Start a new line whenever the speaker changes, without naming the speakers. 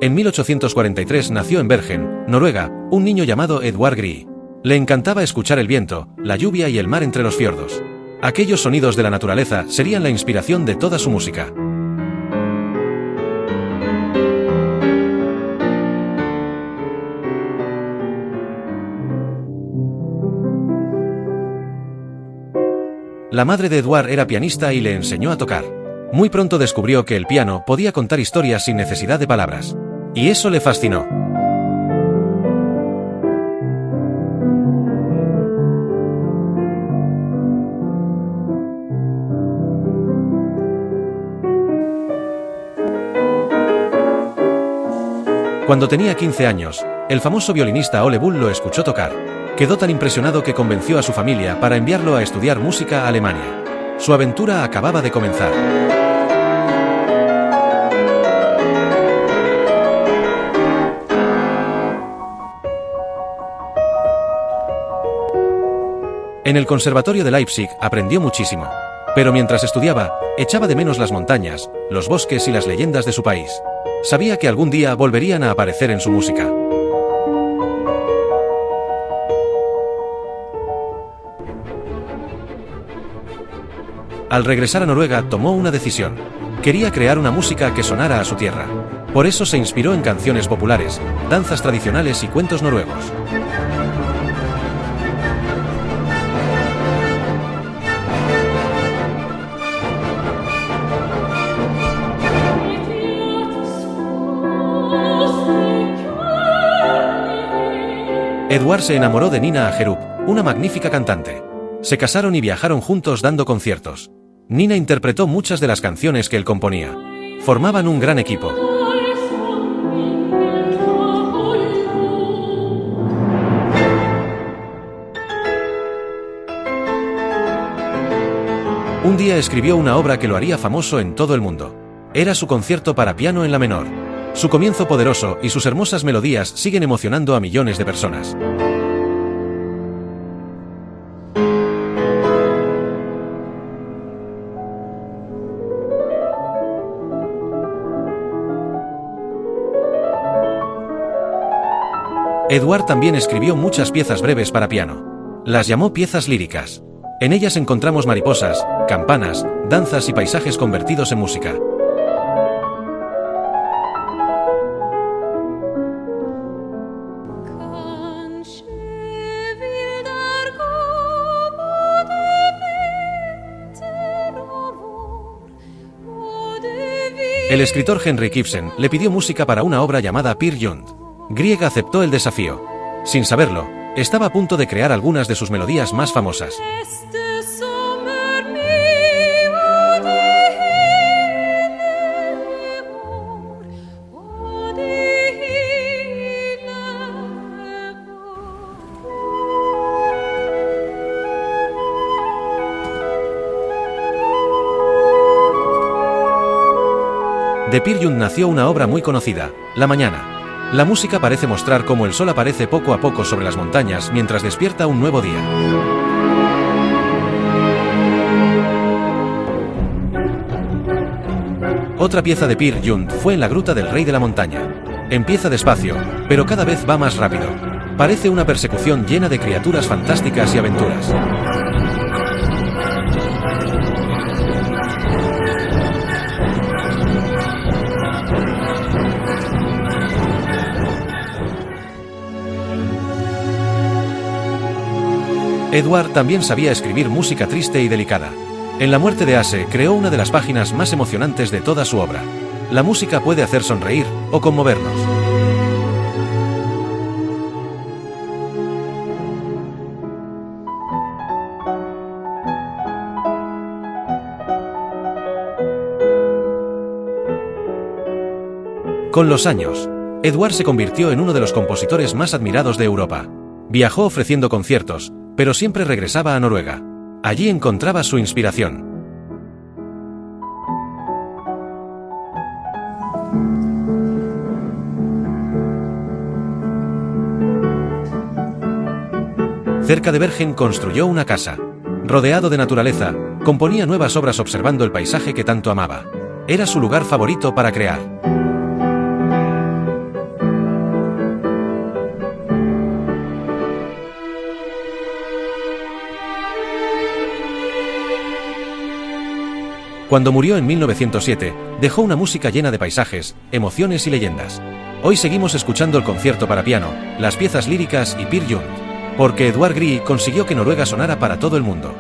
En 1843 nació en Bergen, Noruega, un niño llamado Edvard Grieg. Le encantaba escuchar el viento, la lluvia y el mar entre los fiordos. Aquellos sonidos de la naturaleza serían la inspiración de toda su música. La madre de Edvard era pianista y le enseñó a tocar. Muy pronto descubrió que el piano podía contar historias sin necesidad de palabras. Y eso le fascinó. Cuando tenía 15 años, el famoso violinista Ole Bull lo escuchó tocar. Quedó tan impresionado que convenció a su familia para enviarlo a estudiar música a Alemania. Su aventura acababa de comenzar. En el Conservatorio de Leipzig aprendió muchísimo. Pero mientras estudiaba, echaba de menos las montañas, los bosques y las leyendas de su país. Sabía que algún día volverían a aparecer en su música. Al regresar a Noruega, tomó una decisión. Quería crear una música que sonara a su tierra. Por eso se inspiró en canciones populares, danzas tradicionales y cuentos noruegos. Edvard se enamoró de Nina Agerup, una magnífica cantante. Se casaron y viajaron juntos dando conciertos. Nina interpretó muchas de las canciones que él componía. Formaban un gran equipo. Un día escribió una obra que lo haría famoso en todo el mundo. Era su concierto para piano en la menor. Su comienzo poderoso y sus hermosas melodías siguen emocionando a millones de personas. Edvard también escribió muchas piezas breves para piano. Las llamó piezas líricas. En ellas encontramos mariposas, campanas, danzas y paisajes convertidos en música. El escritor Henrik Ibsen le pidió música para una obra llamada Peer Gynt. Grieg aceptó el desafío. Sin saberlo, estaba a punto de crear algunas de sus melodías más famosas. De Peer Gynt nació una obra muy conocida, La Mañana. La música parece mostrar cómo el sol aparece poco a poco sobre las montañas mientras despierta un nuevo día. Otra pieza de Peer Gynt fue en la gruta del Rey de la Montaña. Empieza despacio, pero cada vez va más rápido. Parece una persecución llena de criaturas fantásticas y aventuras. Edvard también sabía escribir música triste y delicada. En La muerte de Ase creó una de las páginas más emocionantes de toda su obra. La música puede hacer sonreír o conmovernos. Con los años, Edvard se convirtió en uno de los compositores más admirados de Europa. Viajó ofreciendo conciertos, pero siempre regresaba a Noruega. Allí encontraba su inspiración. Cerca de Bergen construyó una casa. Rodeado de naturaleza, componía nuevas obras observando el paisaje que tanto amaba. Era su lugar favorito para crear. Cuando murió en 1907, dejó una música llena de paisajes, emociones y leyendas. Hoy seguimos escuchando el concierto para piano, las piezas líricas y Peer Gynt, porque Edvard Grieg consiguió que Noruega sonara para todo el mundo.